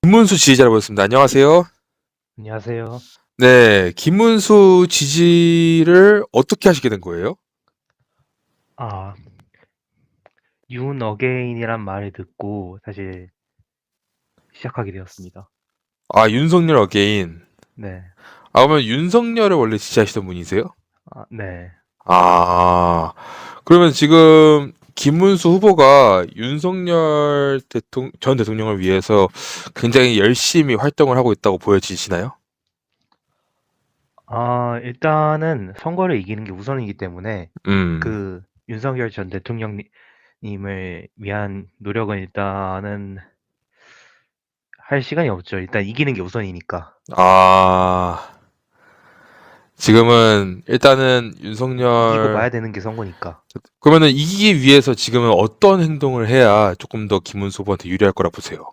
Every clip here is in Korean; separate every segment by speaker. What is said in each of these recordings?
Speaker 1: 김문수 지지자라고 했습니다. 안녕하세요.
Speaker 2: 안녕하세요.
Speaker 1: 네, 김문수 지지를 어떻게 하시게 된 거예요?
Speaker 2: 아, 윤 어게인이란 말을 듣고 사실 시작하게 되었습니다.
Speaker 1: 아, 윤석열 어게인.
Speaker 2: 네.
Speaker 1: 그러면 윤석열을 원래 지지하시던 분이세요?
Speaker 2: 네.
Speaker 1: 그러면 지금 김문수 후보가 윤석열 전 대통령을 위해서 굉장히 열심히 활동을 하고 있다고 보여지시나요?
Speaker 2: 일단은 선거를 이기는 게 우선이기 때문에
Speaker 1: 음,
Speaker 2: 그 윤석열 전 대통령님을 위한 노력은 일단은 할 시간이 없죠. 일단 이기는 게 우선이니까.
Speaker 1: 아, 지금은 일단은
Speaker 2: 이기고
Speaker 1: 윤석열
Speaker 2: 봐야 되는 게 선거니까.
Speaker 1: 그러면은 이기기 위해서 지금은 어떤 행동을 해야 조금 더 김문수 후보한테 유리할 거라 보세요?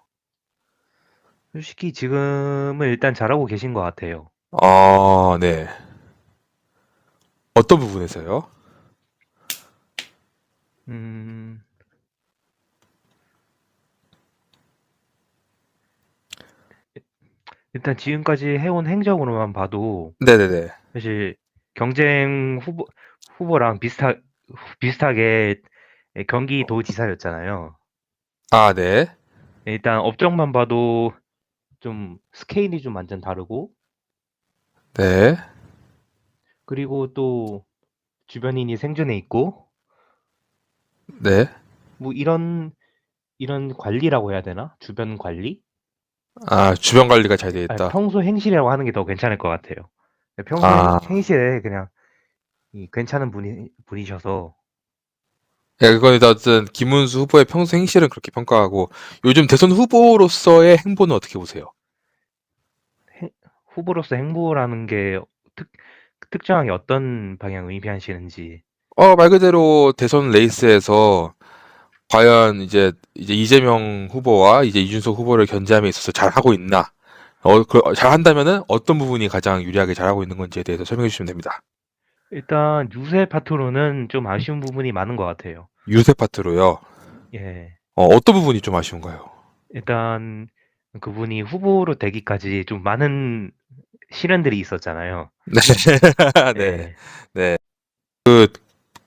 Speaker 2: 솔직히 지금은 일단 잘하고 계신 것 같아요.
Speaker 1: 아, 네. 어떤 부분에서요?
Speaker 2: 음, 일단 지금까지 해온 행적으로만 봐도
Speaker 1: 네네네.
Speaker 2: 사실 경쟁 후보랑 비슷하게 경기도지사였잖아요.
Speaker 1: 아, 네.
Speaker 2: 일단 업적만 봐도 좀 스케일이 좀 완전 다르고,
Speaker 1: 네.
Speaker 2: 그리고 또 주변인이 생존해 있고,
Speaker 1: 네.
Speaker 2: 뭐 이런 관리라고 해야 되나? 주변 관리?
Speaker 1: 아, 주변 관리가 잘 돼
Speaker 2: 아니,
Speaker 1: 있다.
Speaker 2: 평소 행실이라고 하는 게 더 괜찮을 것 같아요. 평소
Speaker 1: 아,
Speaker 2: 행실에 그냥 괜찮은 분이셔서,
Speaker 1: 예, 그건 일단 어쨌든 김문수 후보의 평소 행실은 그렇게 평가하고 요즘 대선 후보로서의 행보는 어떻게 보세요?
Speaker 2: 행- 후보로서 행보라는 게 특, 특정하게 어떤 방향을 의미하시는지.
Speaker 1: 말 그대로 대선 레이스에서 과연 이제 이재명 후보와 이제 이준석 후보를 견제함에 있어서 잘 하고 있나? 잘 한다면은 어떤 부분이 가장 유리하게 잘하고 있는 건지에 대해서 설명해 주시면 됩니다.
Speaker 2: 일단 유세 파트로는 좀 아쉬운 부분이 많은 것 같아요.
Speaker 1: 유세 파트로요.
Speaker 2: 예.
Speaker 1: 어떤 부분이 좀 아쉬운가요?
Speaker 2: 일단 그분이 후보로 되기까지 좀 많은 시련들이 있었잖아요.
Speaker 1: 네. 네.
Speaker 2: 예.
Speaker 1: 네.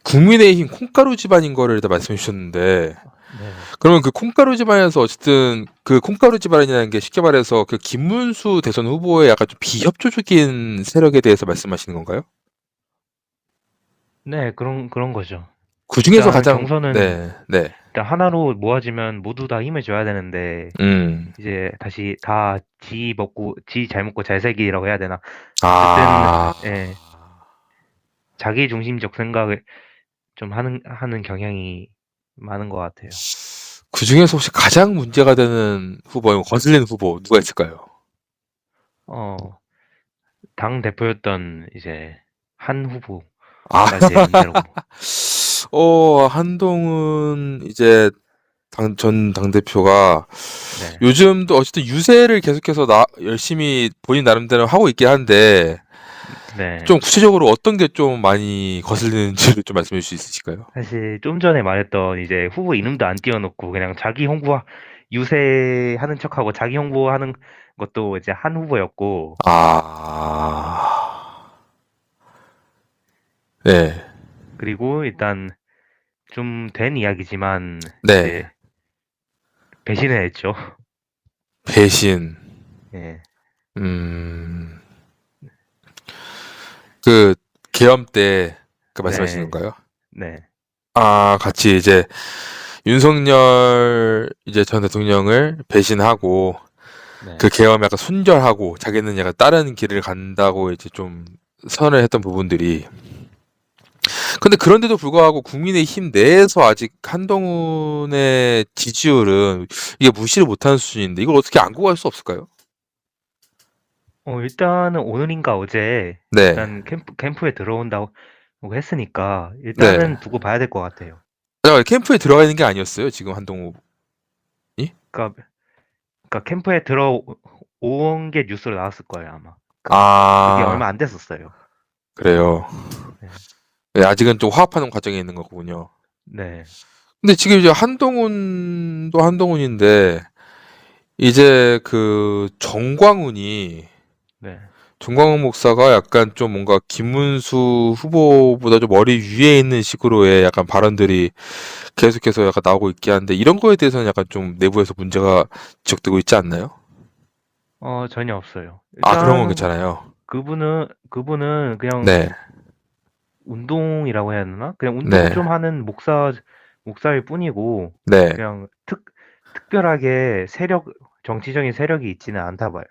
Speaker 1: 국민의힘 콩가루 집안인 거를 일단 말씀해 주셨는데,
Speaker 2: 네.
Speaker 1: 그러면 그 콩가루 집안에서 어쨌든 그 콩가루 집안이라는 게 쉽게 말해서 그 김문수 대선 후보의 약간 좀 비협조적인 세력에 대해서 말씀하시는 건가요?
Speaker 2: 네, 그런 거죠.
Speaker 1: 그 중에서
Speaker 2: 일단
Speaker 1: 가장,
Speaker 2: 경선은
Speaker 1: 네, 네.
Speaker 2: 일단 하나로 모아지면 모두 다 힘을 줘야 되는데
Speaker 1: 음,
Speaker 2: 이제 다시 다 지 잘 먹고 잘 살기라고 해야 되나? 어쨌든
Speaker 1: 아,
Speaker 2: 예. 자기 중심적 생각을 좀 하는 경향이 많은 것 같아요.
Speaker 1: 그 중에서 혹시 가장 문제가 되는 후보, 거슬리는 후보 누가 있을까요?
Speaker 2: 어, 당 대표였던 이제 한
Speaker 1: 아,
Speaker 2: 후보가 제일 문제라고.
Speaker 1: 한동훈 이제 전 당대표가
Speaker 2: 네.
Speaker 1: 요즘도 어쨌든 유세를 계속해서 열심히 본인 나름대로 하고 있긴 한데 좀
Speaker 2: 네.
Speaker 1: 구체적으로 어떤 게 좀 많이 거슬리는지를 좀 말씀해 주실 수 있을까요?
Speaker 2: 사실 좀 전에 말했던 이제 후보 이름도 안 띄워놓고 그냥 유세하는 척하고 자기 홍보하는 것도 이제 한 후보였고,
Speaker 1: 아, 네,
Speaker 2: 그리고 일단 좀 된 이야기지만
Speaker 1: 네,
Speaker 2: 이제 배신을 했죠.
Speaker 1: 배신,
Speaker 2: 예.
Speaker 1: 음, 그 계엄 때 그 말씀하시는
Speaker 2: 네.
Speaker 1: 건가요?
Speaker 2: 네.
Speaker 1: 같이 이제 윤석열 이제 전 대통령을 배신하고 그
Speaker 2: 네.
Speaker 1: 계엄 약간 순결하고 자기는 약간 다른 길을 간다고 이제 좀 선을 했던 부분들이 근데 그런데도 불구하고 국민의힘 내에서 아직 한동훈의 지지율은 이게 무시를 못하는 수준인데 이걸 어떻게 안고 갈 수 없을까요?
Speaker 2: 일단은 오늘인가 어제
Speaker 1: 네,
Speaker 2: 일단 캠프에 들어온다고 했으니까
Speaker 1: 네.
Speaker 2: 일단은 두고 봐야 될 것 같아요.
Speaker 1: 캠프에 들어가 있는 게 아니었어요, 지금 한동훈이?
Speaker 2: 그러니까, 그러니까 캠프에 들어온 게 뉴스로 나왔을 거예요, 아마. 그러니까 그게 얼마
Speaker 1: 아,
Speaker 2: 안 됐었어요.
Speaker 1: 그래요.
Speaker 2: 네.
Speaker 1: 네, 아직은 좀 화합하는 과정에 있는 거군요.
Speaker 2: 네.
Speaker 1: 근데 지금 이제 한동훈도 한동훈인데 이제 그
Speaker 2: 네.
Speaker 1: 정광훈 목사가 약간 좀 뭔가 김문수 후보보다 좀 머리 위에 있는 식으로의 약간 발언들이 계속해서 약간 나오고 있긴 한데 이런 거에 대해서는 약간 좀 내부에서 문제가 지적되고 있지 않나요?
Speaker 2: 전혀 없어요.
Speaker 1: 아, 그런 건
Speaker 2: 일단은
Speaker 1: 괜찮아요.
Speaker 2: 그분은 그냥
Speaker 1: 네,
Speaker 2: 운동이라고 해야 되나? 그냥 운동
Speaker 1: 네,
Speaker 2: 좀 하는 목사일 뿐이고,
Speaker 1: 네.
Speaker 2: 그냥 특별하게 정치적인 세력이 있지는 않다 봐요.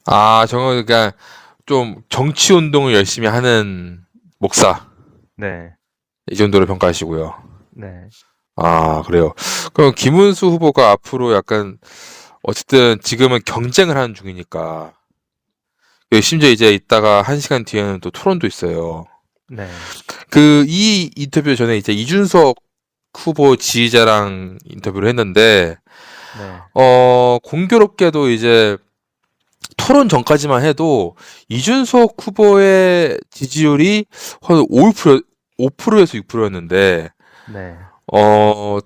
Speaker 1: 아, 정말 그러니까 좀 정치 운동을 열심히 하는 목사
Speaker 2: 네,
Speaker 1: 이 정도로 평가하시고요.
Speaker 2: 네,
Speaker 1: 아, 그래요. 그럼 김문수 후보가 앞으로 약간 어쨌든 지금은 경쟁을 하는 중이니까 심지어 이제 이따가 1시간 뒤에는 또 토론도 있어요.
Speaker 2: 네,
Speaker 1: 그 이 인터뷰 전에 이제 이준석 후보 지지자랑 인터뷰를 했는데
Speaker 2: 네,
Speaker 1: 공교롭게도 이제 토론 전까지만 해도 이준석 후보의 지지율이 한 5%에서 6%였는데
Speaker 2: 네.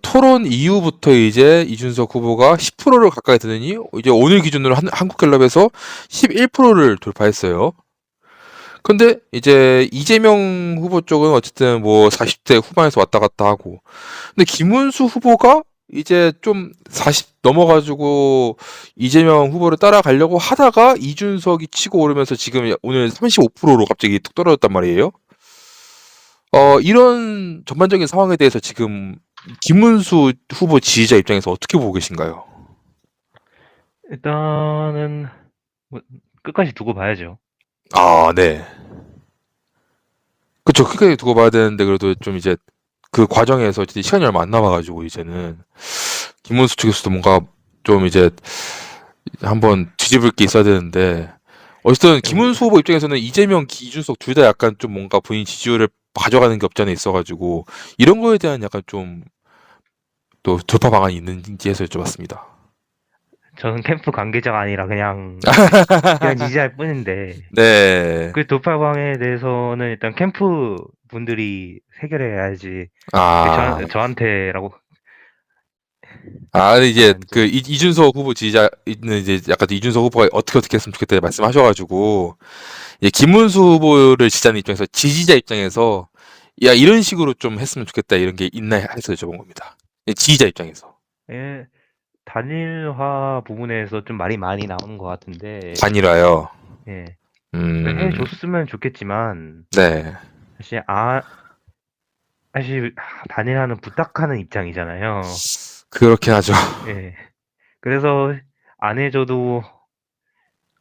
Speaker 1: 토론 이후부터 이제 이준석 후보가 10%를 가까이 드느니 이제 오늘 기준으로 한국갤럽에서 11%를 돌파했어요. 근데 이제 이재명 후보 쪽은 어쨌든 뭐 40대 후반에서 왔다 갔다 하고 근데 김문수 후보가 이제 좀 40 넘어가지고 이재명 후보를 따라가려고 하다가 이준석이 치고 오르면서 지금 오늘 35%로 갑자기 뚝 떨어졌단 말이에요. 이런 전반적인 상황에 대해서 지금 김문수 후보 지지자 입장에서 어떻게 보고 계신가요?
Speaker 2: 일단은 뭐 끝까지 두고 봐야죠.
Speaker 1: 아, 네. 그쵸. 크게 두고 봐야 되는데 그래도 좀 이제 그 과정에서 이제 시간이 얼마 안 남아가지고 이제는 김문수 측에서도 뭔가 좀 이제 한번 뒤집을 게 있어야 되는데 어쨌든
Speaker 2: 네, 뭐,
Speaker 1: 김문수 후보 입장에서는 이재명, 이준석 둘 다 약간 좀 뭔가 본인 지지율을 가져가는 게 없지 않아 있어가지고 이런 거에 대한 약간 좀 또 돌파 방안이 있는지 해서 여쭤봤습니다.
Speaker 2: 저는 캠프 관계자가 아니라 그냥 지지할 뿐인데,
Speaker 1: 네.
Speaker 2: 그 돌파방에 대해서는 일단 캠프 분들이 해결해야지. 그
Speaker 1: 아,
Speaker 2: 저한테라고
Speaker 1: 근데 이제
Speaker 2: 하면
Speaker 1: 그
Speaker 2: 좀,
Speaker 1: 이준석 후보 지지자 있는 이제 약간 이준석 후보가 어떻게 했으면 좋겠다 말씀하셔가지고 이제 김문수 후보를 지지하는 입장에서 지지자 입장에서 야 이런 식으로 좀 했으면 좋겠다 이런 게 있나 해서 여쭤본 겁니다. 지지자 입장에서
Speaker 2: 예, 단일화 부분에서 좀 말이 많이 나오는 것 같은데,
Speaker 1: 단일화요.
Speaker 2: 예, 그
Speaker 1: 음,
Speaker 2: 해줬으면 좋겠지만,
Speaker 1: 네,
Speaker 2: 사실, 사실, 단일화는 부탁하는 입장이잖아요.
Speaker 1: 그렇긴 하죠.
Speaker 2: 예, 그래서 안 해줘도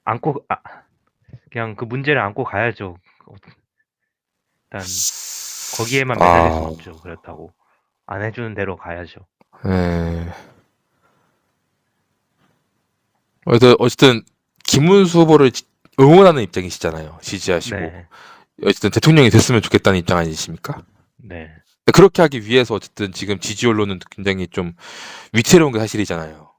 Speaker 2: 안고, 그냥 그 문제를 안고 가야죠. 일단, 거기에만 매달릴 순
Speaker 1: 아,
Speaker 2: 없죠. 그렇다고. 안 해주는 대로 가야죠.
Speaker 1: 네. 그래서 어쨌든 김문수 후보를 응원하는 입장이시잖아요. 지지하시고
Speaker 2: 네,
Speaker 1: 어쨌든 대통령이 됐으면 좋겠다는 입장 아니십니까?
Speaker 2: 네,
Speaker 1: 그렇게 하기 위해서 어쨌든 지금 지지율로는 굉장히 좀 위태로운 게 사실이잖아요.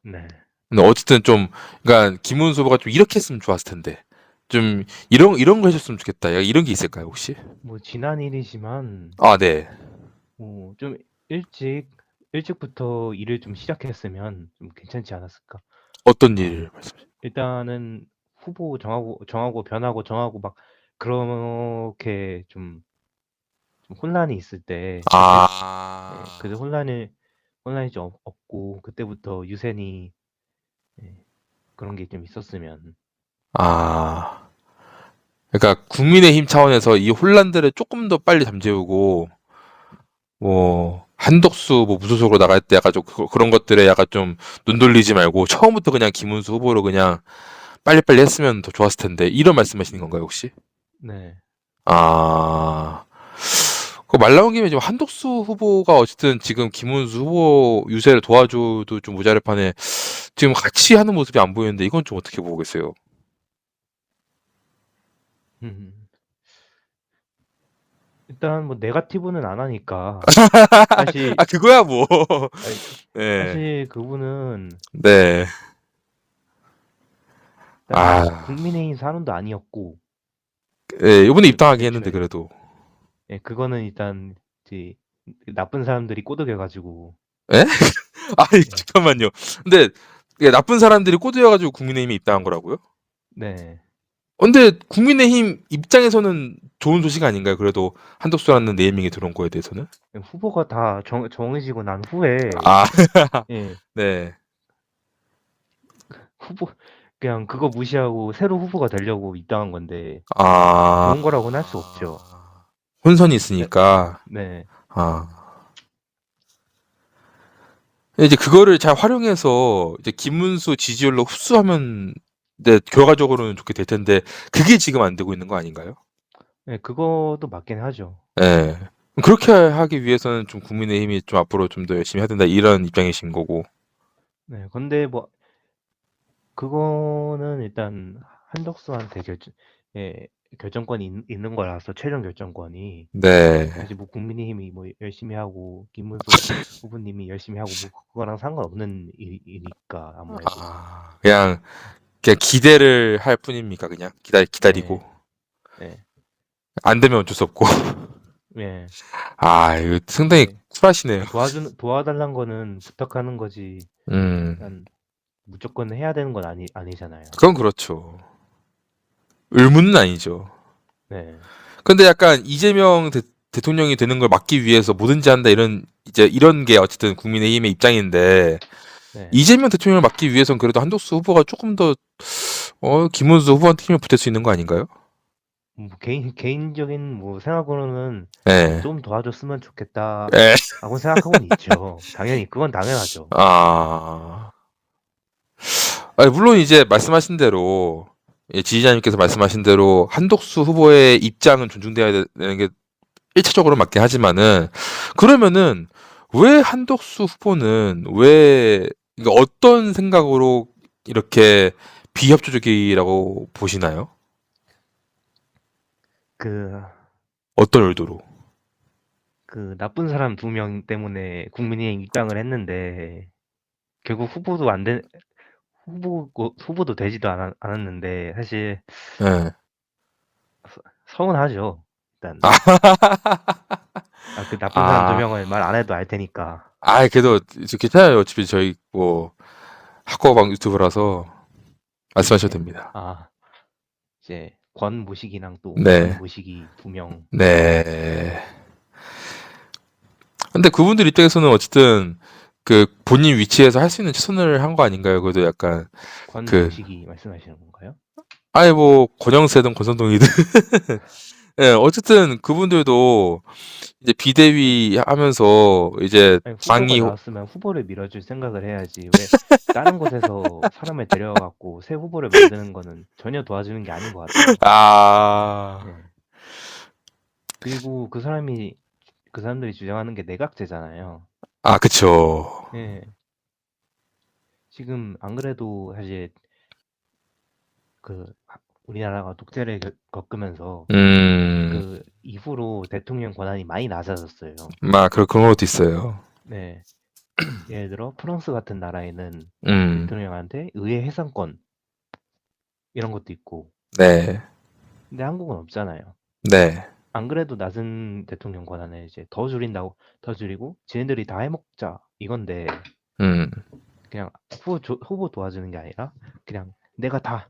Speaker 2: 네.
Speaker 1: 근데 어쨌든 좀 그러니까 김문수 후보가 좀 이렇게 했으면 좋았을 텐데 좀 이런 거 해줬으면 좋겠다. 이런 게 있을까요 혹시?
Speaker 2: 뭐, 지난 일이지만,
Speaker 1: 아, 네.
Speaker 2: 좀 일찍, 일찍부터 일을 좀 시작했으면 좀 괜찮지 않았을까.
Speaker 1: 어떤
Speaker 2: 어,
Speaker 1: 일 말씀?
Speaker 2: 일단은 후보 정하고 변하고 정하고 막 그렇게 좀 혼란이 있을 때, 예,
Speaker 1: 아,
Speaker 2: 그 혼란이 좀 없고, 그때부터 유세니, 예, 그런 게 좀 있었으면,
Speaker 1: 아. 그러니까 국민의힘 차원에서 이 혼란들을 조금 더 빨리 잠재우고 뭐 한덕수 뭐 무소속으로 나갈 때 약간 좀 그런 것들에 약간 좀 눈 돌리지 말고 처음부터 그냥 김문수 후보로 그냥 빨리빨리 했으면 더 좋았을 텐데 이런 말씀하시는 건가요 혹시?
Speaker 2: 네.
Speaker 1: 아, 그 말 나온 김에 지금 한덕수 후보가 어쨌든 지금 김문수 후보 유세를 도와줘도 좀 모자랄 판에 지금 같이 하는 모습이 안 보이는데 이건 좀 어떻게 보고 계세요?
Speaker 2: 음, 일단 뭐 네가티브는 안 하니까, 사실,
Speaker 1: 아, 그거야 뭐.
Speaker 2: 아니,
Speaker 1: 네,
Speaker 2: 사실 그분은
Speaker 1: 네.
Speaker 2: 일단
Speaker 1: 아,
Speaker 2: 국민의힘 산원도 아니었고,
Speaker 1: 예, 이번에 입당하긴 했는데
Speaker 2: 애초에.
Speaker 1: 그래도.
Speaker 2: 예, 그거는 일단 이제 나쁜 사람들이 꼬드겨 가지고
Speaker 1: 예? 아니
Speaker 2: 예.
Speaker 1: 잠깐만요. 근데 나쁜 사람들이 꼬드겨가지고 국민의힘에 입당한 거라고요?
Speaker 2: 네.
Speaker 1: 근데 국민의힘 입장에서는 좋은 소식 아닌가요? 그래도 한덕수라는 네이밍이 들어온 거에 대해서는?
Speaker 2: 후보가 다 정해지고 난 후에
Speaker 1: 아,
Speaker 2: 예,
Speaker 1: 네.
Speaker 2: 후보 그냥 그거 무시하고 새로 후보가 되려고 입당한 건데
Speaker 1: 아,
Speaker 2: 좋은 거라고는 할 수 없죠.
Speaker 1: 혼선이
Speaker 2: 네,
Speaker 1: 있으니까.
Speaker 2: 네,
Speaker 1: 아. 이제 그거를 잘 활용해서 이제 김문수 지지율로 흡수하면 네, 결과적으로는 좋게 될 텐데 그게 지금 안 되고 있는 거 아닌가요?
Speaker 2: 네, 그것도 맞긴 하죠.
Speaker 1: 예. 그렇게 하기 위해서는 좀 국민의힘이 좀 앞으로 좀 더 열심히 해야 된다 이런 입장이신 거고.
Speaker 2: 네, 근데 뭐 그거는 일단 한덕수한테 예, 결정권이 있는 거라서 최종 결정권이
Speaker 1: 네.
Speaker 2: 사실 뭐 국민의힘이 뭐 열심히 하고 김문수 후보님이 열심히 하고 뭐 그거랑 상관없는 일이니까 아무래도
Speaker 1: 그냥 기대를 할 뿐입니까? 그냥 기다리고
Speaker 2: 네, 네,
Speaker 1: 안 되면 어쩔 수 없고.
Speaker 2: 네.
Speaker 1: 이거 상당히
Speaker 2: 이게
Speaker 1: 쿨하시네요.
Speaker 2: 도와달라는 거는 부탁하는 거지.
Speaker 1: 음,
Speaker 2: 일단 무조건 해야 되는 건 아니잖아요.
Speaker 1: 그건 그렇죠. 의무는 아니죠.
Speaker 2: 네,
Speaker 1: 근데 약간 이재명 대통령이 되는 걸 막기 위해서 뭐든지 한다 이런 게 어쨌든 국민의힘의 입장인데
Speaker 2: 네.
Speaker 1: 이재명 대통령을 막기 위해선 그래도 한덕수 후보가 조금 더 김문수 후보한테 힘을 보탤 수 있는 거 아닌가요?
Speaker 2: 뭐 개인적인 뭐 생각으로는
Speaker 1: 예.
Speaker 2: 좀 도와줬으면 좋겠다
Speaker 1: 예.
Speaker 2: 하고 생각하고는 있죠. 당연히 그건 당연하죠.
Speaker 1: 아. 물론 이제 말씀하신 대로 지지자님께서 말씀하신 대로 한덕수 후보의 입장은 존중돼야 되는 게 1차적으로 맞긴 하지만은 그러면은 왜 한덕수 후보는 그러니까 어떤 생각으로 이렇게 비협조적이라고 보시나요?
Speaker 2: 그,
Speaker 1: 어떤 의도로?
Speaker 2: 그 나쁜 사람 2명 때문에 국민의힘 입당을 했는데 결국 후보도 되지도 않았는데 사실
Speaker 1: 예.
Speaker 2: 서운하죠. 일단 그 나쁜 사람 두
Speaker 1: 아,
Speaker 2: 명을 말 안 해도 알 테니까.
Speaker 1: 그래도 괜찮아요. 어차피 저희 뭐 학과방 유튜브라서 말씀하셔도
Speaker 2: 네.
Speaker 1: 됩니다.
Speaker 2: 이제 권무식이랑 또
Speaker 1: 네,
Speaker 2: 문무식이 2명.
Speaker 1: 네. 근데 그분들 입장에서는 어쨌든 그 본인 위치에서 할 수 있는 최선을 한 거 아닌가요? 그래도 약간 그
Speaker 2: 권무식이 말씀하시는 건가요?
Speaker 1: 뭐 권영세든 권선동이든 예, 어쨌든 그분들도 이제 비대위 하면서 이제
Speaker 2: 아니, 후보가
Speaker 1: 당이
Speaker 2: 나왔으면 후보를 밀어줄 생각을 해야지. 왜 다른 곳에서 사람을 데려와갖고 새 후보를 만드는 거는 전혀 도와주는 게 아닌 것 같아요.
Speaker 1: 아,
Speaker 2: 네. 그리고 그 사람들이 주장하는 게 내각제잖아요.
Speaker 1: 그쵸.
Speaker 2: 네. 지금 안 그래도 사실 우리나라가 독재를 겪으면서
Speaker 1: 음,
Speaker 2: 그 이후로 대통령 권한이 많이 낮아졌어요.
Speaker 1: 그런 것도 있어요.
Speaker 2: 네. 예를 들어 프랑스 같은 나라에는
Speaker 1: 음,
Speaker 2: 대통령한테 의회 해산권 이런 것도 있고,
Speaker 1: 네,
Speaker 2: 근데 한국은 없잖아요.
Speaker 1: 네,
Speaker 2: 안 그래도 낮은 대통령 권한을 이제 더 줄이고 지네들이 다 해먹자 이건데
Speaker 1: 음,
Speaker 2: 그냥 후보 도와주는 게 아니라 그냥 내가 다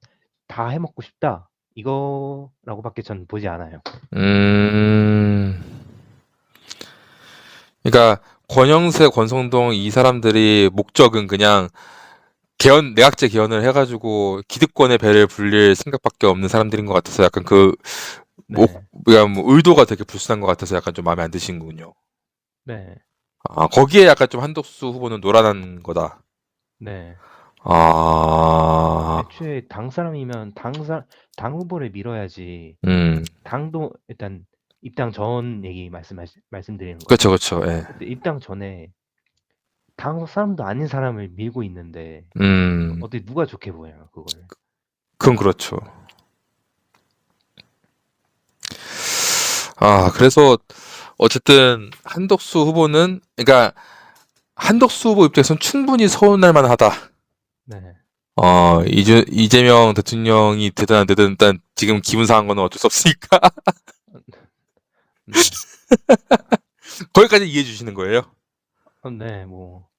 Speaker 2: 해먹고 싶다 이거라고밖에 전 보지 않아요.
Speaker 1: 음. 그러니까 권영세, 권성동 이 사람들이 목적은 그냥 내각제 개헌을 해가지고 기득권의 배를 불릴 생각밖에 없는 사람들인 것 같아서 약간
Speaker 2: 네,
Speaker 1: 의도가 되게 불순한 것 같아서 약간 좀 마음에 안 드시는군요.
Speaker 2: 네,
Speaker 1: 거기에 약간 좀 한덕수 후보는 노란한 거다.
Speaker 2: 네.
Speaker 1: 아,
Speaker 2: 애초에 당 사람이면 당 후보를 밀어야지.
Speaker 1: 음,
Speaker 2: 당도 일단 입당 전 얘기 말씀드리는
Speaker 1: 그쵸,
Speaker 2: 거죠.
Speaker 1: 그쵸, 예.
Speaker 2: 근데 입당 전에 당 사람도 아닌 사람을 밀고 있는데
Speaker 1: 음,
Speaker 2: 어떻게 누가 좋게 보여요, 그걸.
Speaker 1: 그건 그렇죠. 그래서 어쨌든 그러니까 한덕수 후보 입장에서는 충분히 서운할 만하다.
Speaker 2: 네.
Speaker 1: 이재명 대통령이 되든 안 되든 일단 지금 기분 상한 거는 어쩔 수 없으니까
Speaker 2: 네.
Speaker 1: 거기까지 이해해 주시는 거예요?
Speaker 2: 네, 뭐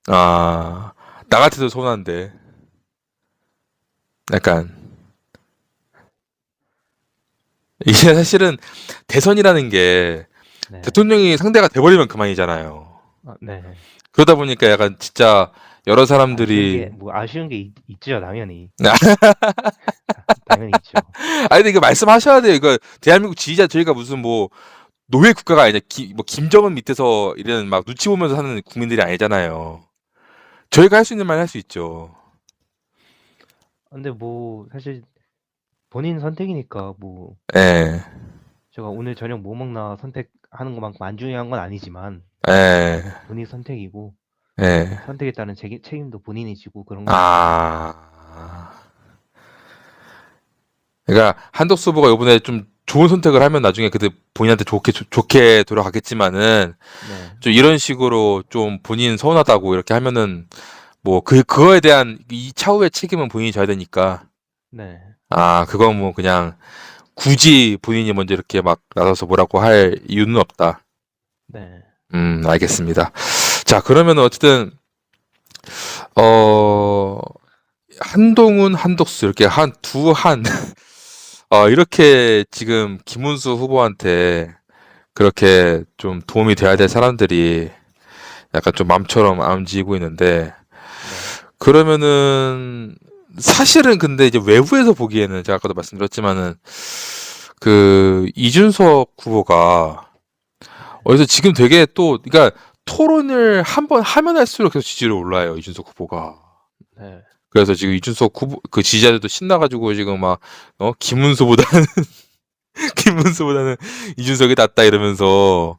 Speaker 1: 나 같아도 서운한데. 약간 이게 사실은 대선이라는 게
Speaker 2: 네.
Speaker 1: 대통령이 상대가 돼버리면 그만이잖아요.
Speaker 2: 네.
Speaker 1: 그러다 보니까 약간 진짜 여러 사람들이
Speaker 2: 아쉬운 게 있죠, 당연히. 당연히 있죠.
Speaker 1: 아니 근데 이거 말씀하셔야 돼요. 이거 대한민국 지지자 저희가 무슨 뭐 노예 국가가 아니라 뭐 김정은 밑에서 이런 막 눈치 보면서 사는 국민들이 아니잖아요. 저희가 할 수 있는 말 할 수 있죠.
Speaker 2: 근데 사실 본인 선택이니까
Speaker 1: 예,
Speaker 2: 제가 오늘 저녁 뭐 먹나 선택하는 것만큼 안 중요한 건 아니지만
Speaker 1: 예,
Speaker 2: 본인 선택이고
Speaker 1: 예.
Speaker 2: 선택에 따른 책임도 본인이 지고 그런 거니까.
Speaker 1: 아, 그러니까 한덕수 후보가 이번에 좀 좋은 선택을 하면 나중에 그때 본인한테 좋게 돌아가겠지만은
Speaker 2: 네.
Speaker 1: 좀 이런 식으로 좀 본인 서운하다고 이렇게 하면은 뭐 그거에 대한 이 차후의 책임은 본인이 져야 되니까
Speaker 2: 네.
Speaker 1: 아 그건 뭐 그냥 굳이 본인이 먼저 이렇게 막 나서서 뭐라고 할 이유는 없다.
Speaker 2: 네.
Speaker 1: 알겠습니다. 자 그러면 어쨌든 어 한동훈, 한덕수 이렇게 이렇게 지금 김문수 후보한테 그렇게 좀 도움이 돼야 될 사람들이 약간 좀 맘처럼 안 움직이고 있는데
Speaker 2: 네.
Speaker 1: 그러면은 사실은 근데 이제 외부에서 보기에는 제가 아까도 말씀드렸지만은 그 이준석 후보가 어디서 지금 되게 또 그러니까 토론을 한 번 하면 할수록 계속 지지율이 올라요 이준석 후보가.
Speaker 2: 네.
Speaker 1: 그래서 지금 이준석 후보 그 지지자들도 신나가지고 지금 막 김문수보다는 김문수보다는 이준석이 낫다 이러면서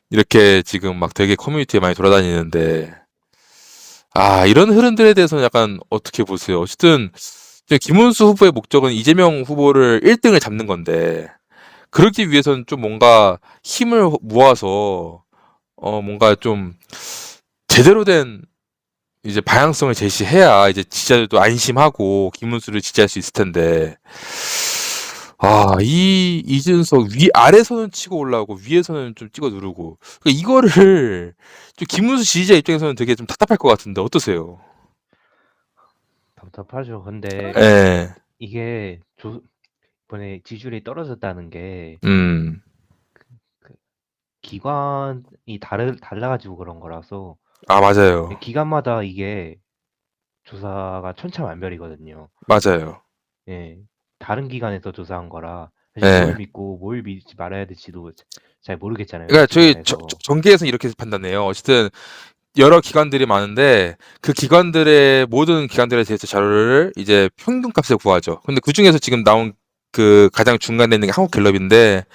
Speaker 1: 이렇게 지금 막 되게 커뮤니티에 많이 돌아다니는데 아 이런 흐름들에 대해서는 약간 어떻게 보세요? 어쨌든 이제 김문수 후보의 목적은 이재명 후보를 1등을 잡는 건데 그러기 위해서는 좀 뭔가 힘을 모아서 뭔가 좀 제대로 된 이제 방향성을 제시해야 이제 지지자들도 안심하고 김문수를 지지할 수 있을 텐데 아, 이 이준석 아래서는 치고 올라오고 위에서는 좀 찍어 누르고 그러니까 이거를 좀 김문수 지지자 입장에서는 되게 좀 답답할 것 같은데 어떠세요?
Speaker 2: 답답하죠. 근데
Speaker 1: 예,
Speaker 2: 이게 이번에 지지율이 떨어졌다는 게
Speaker 1: 음,
Speaker 2: 그 기관이 달라가지고 그런 거라서
Speaker 1: 아 맞아요,
Speaker 2: 기관마다 이게 조사가 천차만별이거든요.
Speaker 1: 맞아요.
Speaker 2: 예. 다른 기관에서 조사한 거라 사실 뭘
Speaker 1: 예.
Speaker 2: 믿고 뭘 믿지 말아야 될지도 잘 모르겠잖아요,
Speaker 1: 그러니까
Speaker 2: 솔직히
Speaker 1: 저희
Speaker 2: 말해서.
Speaker 1: 정계에서는 이렇게 판단해요. 어쨌든 여러 기관들이 많은데 그 기관들의 모든 기관들에 대해서 자료를 이제 평균값에 구하죠. 근데 그 중에서 지금 나온 그 가장 중간에 있는 게 한국갤럽인데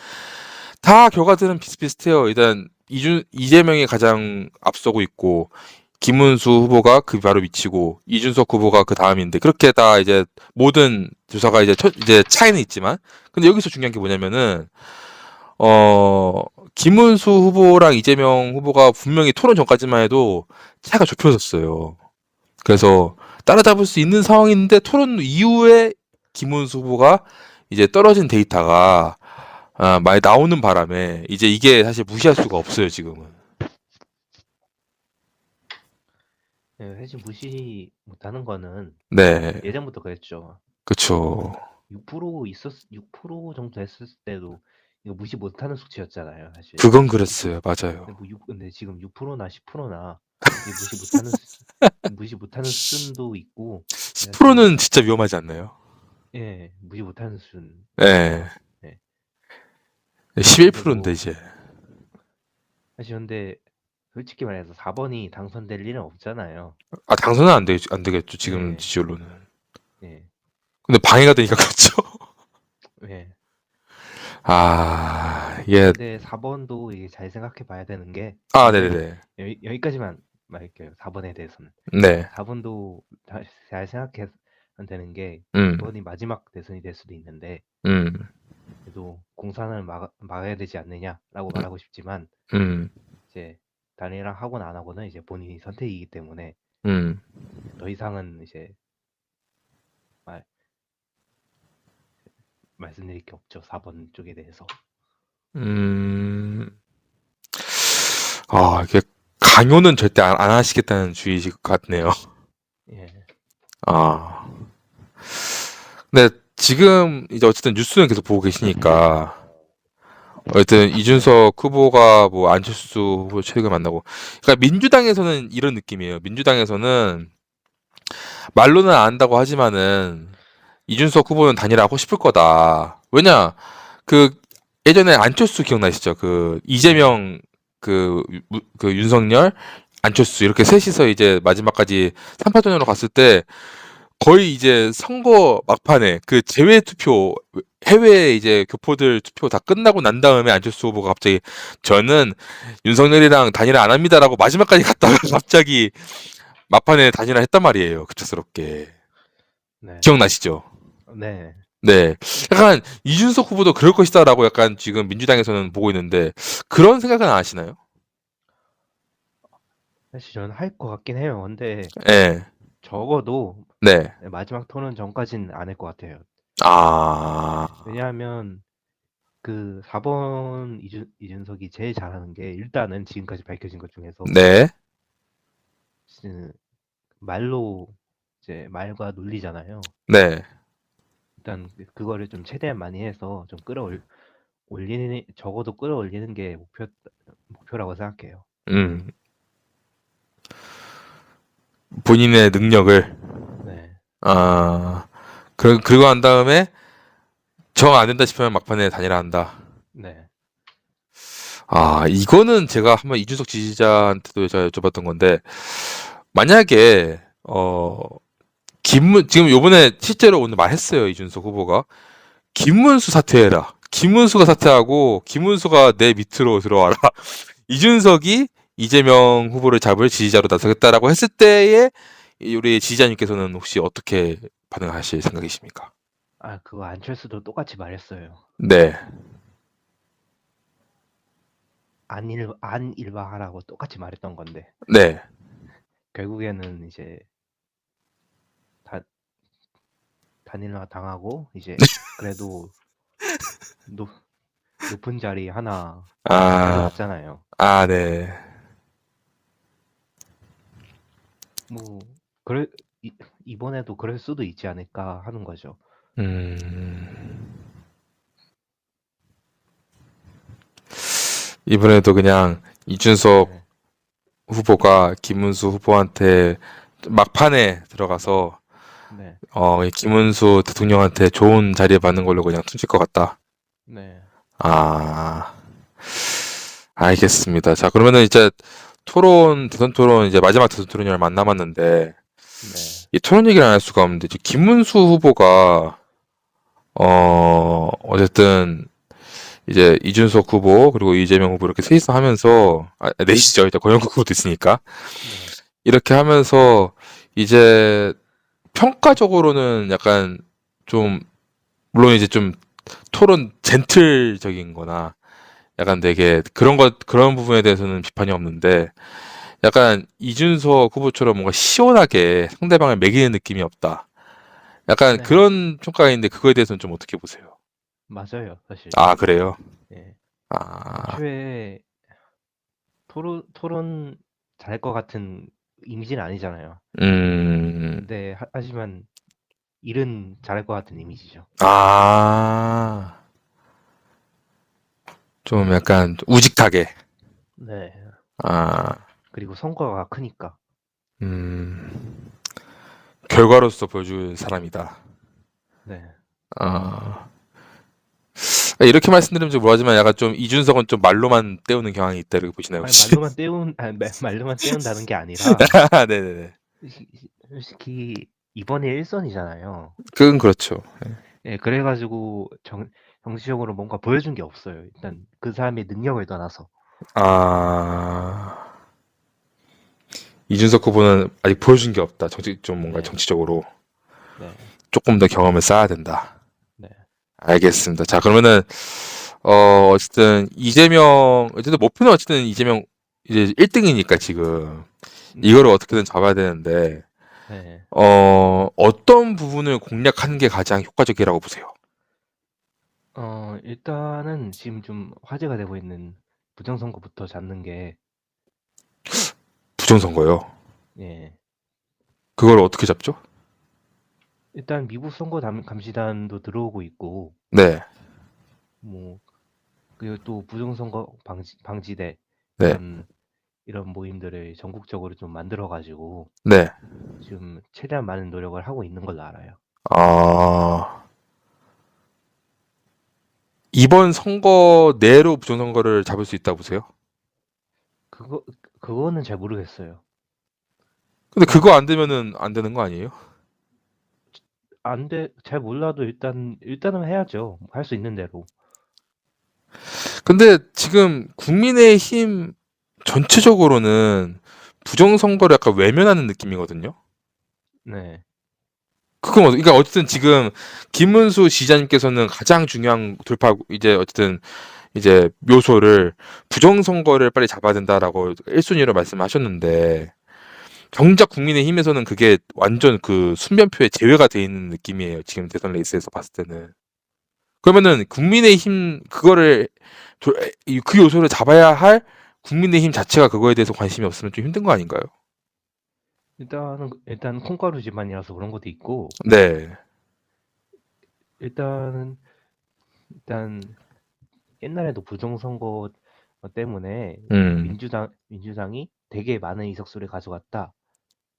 Speaker 1: 다 결과들은 비슷비슷해요. 일단 이재명이 가장 앞서고 있고 김문수 후보가 그 바로 미치고 이준석 후보가 그 다음인데 그렇게 다 이제 모든 조사가 이제 차이는 있지만 근데 여기서 중요한 게 뭐냐면은 어 김문수 후보랑 이재명 후보가 분명히 토론 전까지만 해도 차이가 좁혀졌어요. 그래서 따라잡을 수 있는 상황인데 토론 이후에 김문수 후보가 이제 떨어진 데이터가 많이 나오는 바람에 이제 이게 사실 무시할 수가 없어요, 지금은.
Speaker 2: 예, 사실 무시 못하는 거는
Speaker 1: 네,
Speaker 2: 예전부터 그랬죠.
Speaker 1: 그쵸.
Speaker 2: 6% 정도 됐을 때도 이거 무시 못하는 수치였잖아요, 사실.
Speaker 1: 그건 그랬어요. 맞아요.
Speaker 2: 근데 지금 6%나 10%나 무시 못하는 수준도 있고, 사실
Speaker 1: 10%는 진짜 위험하지 않나요?
Speaker 2: 예, 무시 못하는
Speaker 1: 네,
Speaker 2: 수준이죠. 예. 근데
Speaker 1: 11%인데 이제.
Speaker 2: 사실 근데 솔직히 말해서 4번이 당선될 일은 없잖아요.
Speaker 1: 아, 당선은 안 되겠죠, 지금
Speaker 2: 예,
Speaker 1: 지지율로는.
Speaker 2: 예,
Speaker 1: 근데 방해가 되니까 그렇죠.
Speaker 2: 예.
Speaker 1: 아, 예.
Speaker 2: 근데 4번도 이게 잘 생각해 봐야 되는 게
Speaker 1: 아, 네네네.
Speaker 2: 여기까지만 말할게요. 4번에 대해서는.
Speaker 1: 네.
Speaker 2: 4번도 잘 생각해야 되는 게
Speaker 1: 음,
Speaker 2: 이번이 마지막 대선이 될 수도 있는데
Speaker 1: 음,
Speaker 2: 그래도 공산을 막아야 되지 않느냐라고 말하고 싶지만
Speaker 1: 음,
Speaker 2: 이제 단일화 하고는 안 하고는 이제 본인이 선택이기 때문에
Speaker 1: 음.
Speaker 2: 더 이상은 이제 말, 말씀드릴 게 없죠. 4번 쪽에 대해서.
Speaker 1: 음. 아, 이게 강요는 절대 안 하시겠다는 주의식 같네요.
Speaker 2: 예.
Speaker 1: 아. 지금 이제 어쨌든 뉴스는 계속 보고 계시니까 어쨌든 이준석 후보가 뭐 안철수 후보 최근 만나고 그러니까 민주당에서는 이런 느낌이에요. 민주당에서는 말로는 안 한다고 하지만은 이준석 후보는 단일화하고 싶을 거다. 왜냐 그 예전에 안철수 기억나시죠? 그
Speaker 2: 네.
Speaker 1: 이재명 그 윤석열 안철수 이렇게 셋이서 이제 마지막까지 3파전으로 갔을 때 거의 이제 선거 막판에 그 제외 투표 해외 이제 교포들 투표 다 끝나고 난 다음에 안철수 후보가 갑자기 저는 윤석열이랑 단일화 안 합니다라고 마지막까지 갔다가 갑자기 막판에 단일화 했단 말이에요. 급작스럽게.
Speaker 2: 네.
Speaker 1: 기억나시죠?
Speaker 2: 네.
Speaker 1: 네. 약간 이준석 후보도 그럴 것이다라고 약간 지금 민주당에서는 보고 있는데 그런 생각은 안 하시나요?
Speaker 2: 사실 저는 할 것 같긴 해요. 근데
Speaker 1: 예.
Speaker 2: 적어도
Speaker 1: 네.
Speaker 2: 마지막 토론 전까지는 안 할 것 같아요.
Speaker 1: 아.
Speaker 2: 왜냐하면 그 4번 이준석이 제일 잘하는 게 일단은 지금까지 밝혀진 것 중에서
Speaker 1: 네.
Speaker 2: 그 말로 이제 말과 논리잖아요.
Speaker 1: 네.
Speaker 2: 일단 그거를 좀 최대한 많이 해서 좀 올리는 적어도 끌어올리는 게 목표라고 생각해요.
Speaker 1: 음. 본인의 능력을
Speaker 2: 네,
Speaker 1: 아. 그리고 난 다음에 정 안 된다 싶으면 막판에 단일화 한다.
Speaker 2: 네,
Speaker 1: 아, 이거는 제가 한번 이준석 지지자한테도 제가 여쭤봤던 건데, 만약에, 지금 요번에 실제로 오늘 말했어요, 이준석 후보가. 김문수 사퇴해라. 김문수가 사퇴하고, 김문수가 내 밑으로 들어와라. 이준석이 이재명 후보를 잡을 지지자로 나서겠다라고 했을 때에, 우리 지지자님께서는 혹시 어떻게 반응하실 생각이십니까?
Speaker 2: 아, 그거 안철수도 똑같이 말했어요.
Speaker 1: 네,
Speaker 2: 안일화하라고 똑같이 말했던 건데
Speaker 1: 네.
Speaker 2: 결국에는 이제 다 단일화 당하고 이제 그래도 높, 높은 자리 하나
Speaker 1: 아,
Speaker 2: 가져갔잖아요.
Speaker 1: 네.
Speaker 2: 뭐 그래 이번에도 그럴 수도 있지 않을까 하는 거죠.
Speaker 1: 음, 이번에도 그냥 이준석
Speaker 2: 네,
Speaker 1: 후보가 김문수 후보한테 막판에 들어가서
Speaker 2: 네,
Speaker 1: 이 김문수 대통령한테 좋은 자리에 받는 걸로 그냥 퉁칠 것 같다.
Speaker 2: 네,
Speaker 1: 아, 알겠습니다. 자, 그러면은 이제 대선 토론 이제 마지막 대선 토론이 얼마 안 남았는데
Speaker 2: 네,
Speaker 1: 이 토론 얘기를 안 할 수가 없는데 이제 김문수 후보가 어쨌든 이제 이준석 후보 그리고 이재명 후보 이렇게 셋이서 하면서 넷이죠. 일단 권영국 후보도 있으니까
Speaker 2: 네,
Speaker 1: 이렇게 하면서 이제 평가적으로는 약간 좀 물론 이제 좀 토론 젠틀적인 거나 약간 되게 그런 부분에 대해서는 비판이 없는데 약간 이준석 후보처럼 뭔가 시원하게 상대방을 매기는 느낌이 없다. 약간
Speaker 2: 네,
Speaker 1: 그런 평가가 있는데 그거에 대해서는 좀 어떻게 보세요?
Speaker 2: 맞아요, 사실.
Speaker 1: 아, 그래요?
Speaker 2: 예.
Speaker 1: 아,
Speaker 2: 애초에 토론 잘할 것 같은 이미지는 아니잖아요.
Speaker 1: 음,
Speaker 2: 근데 하지만 일은 잘할 것 같은 이미지죠.
Speaker 1: 아, 좀 약간 우직하게.
Speaker 2: 네.
Speaker 1: 아,
Speaker 2: 그리고 성과가 크니까.
Speaker 1: 음, 결과로서 보여줄 사람이다.
Speaker 2: 네.
Speaker 1: 아, 이렇게 말씀드리면 좀 뭐하지만 약간 좀 이준석은 좀 말로만 때우는 경향이 있다 이렇게 보시나요,
Speaker 2: 아니,
Speaker 1: 혹시?
Speaker 2: 말로만 때운다는 게 아니라
Speaker 1: 네네네.
Speaker 2: 솔직히 이번에 1선이잖아요.
Speaker 1: 그건 그렇죠.
Speaker 2: 예, 그래가지고 정치적으로 뭔가 보여준 게 없어요. 일단 그 사람의 능력을 떠나서.
Speaker 1: 아, 이준석 후보는 아직 보여준 게 없다. 좀 뭔가
Speaker 2: 네,
Speaker 1: 정치적으로
Speaker 2: 네,
Speaker 1: 조금 더 경험을 쌓아야 된다.
Speaker 2: 네,
Speaker 1: 알겠습니다. 자, 그러면은 어쨌든 어쨌든 목표는 어쨌든 이재명 이제 1등이니까 지금 이거를
Speaker 2: 네,
Speaker 1: 어떻게든 잡아야 되는데
Speaker 2: 네.
Speaker 1: 어떤 부분을 공략하는 게 가장 효과적이라고 보세요?
Speaker 2: 일단은 지금 좀 화제가 되고 있는 부정선거부터 잡는 게,
Speaker 1: 부정선거요.
Speaker 2: 예,
Speaker 1: 그걸 어떻게 잡죠?
Speaker 2: 일단 미국 선거 감시단도 들어오고 있고,
Speaker 1: 네.
Speaker 2: 뭐 그리고 또 부정선거 방지대
Speaker 1: 네.
Speaker 2: 이런 모임들을 전국적으로 좀 만들어 가지고
Speaker 1: 네.
Speaker 2: 지금 최대한 많은 노력을 하고 있는 걸로 알아요.
Speaker 1: 아. 이번 선거 내로 부정선거를 잡을 수 있다고 보세요?
Speaker 2: 그거 그거는 잘 모르겠어요.
Speaker 1: 근데 그거 안 되면은 안 되는 거 아니에요?
Speaker 2: 잘 몰라도 일단은 해야죠. 할 수 있는 대로.
Speaker 1: 근데 지금 국민의힘 전체적으로는 부정선거를 약간 외면하는 느낌이거든요.
Speaker 2: 네.
Speaker 1: 그건 그러니까 어쨌든 지금 김문수 지사님께서는 가장 중요한 돌파 이제 어쨌든 이제 묘소를 부정선거를 빨리 잡아야 된다라고 1순위로 말씀하셨는데 정작 국민의힘에서는 그게 완전 그 순변표에 제외가 돼 있는 느낌이에요. 지금 대선 레이스에서 봤을 때는. 그러면은 국민의힘 그거를 그 요소를 잡아야 할 국민의힘 자체가 그거에 대해서 관심이 없으면 좀 힘든 거 아닌가요?
Speaker 2: 일단 콩가루 집안이라서 그런 것도 있고
Speaker 1: 네.
Speaker 2: 일단은 일단 옛날에도 부정선거 때문에
Speaker 1: 음.
Speaker 2: 민주당이 되게 많은 의석수를 가져갔다.